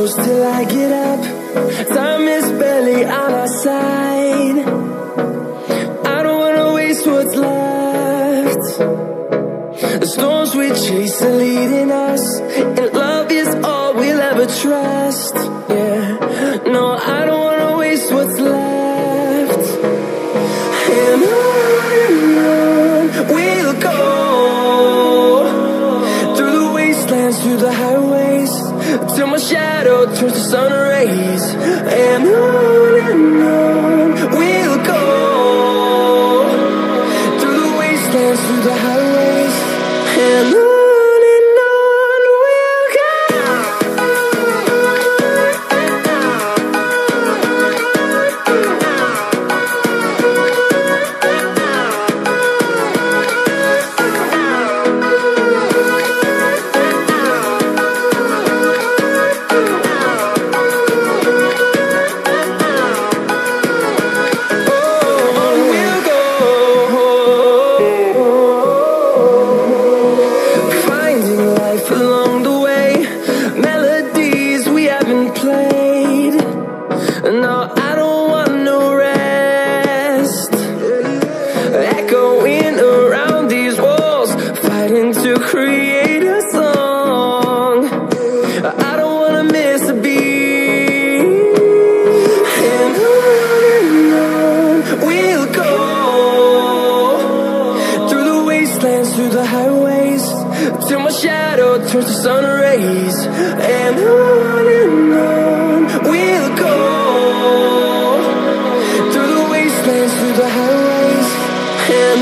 close till I get up. Time is barely on our side. I don't wanna waste what's left. The storms we chase are leading us, and love is all we'll ever trust. Yeah, no, I don't wanna waste what's left. And on we'll go, through the wastelands, through the highways, till my shadow turns to sun rays. And on we'll go, through the wastelands, through the highways, and on we'll go. Through the highways, till my shadow turns to sun rays. And on we'll go, through the wastelands, through the highways, and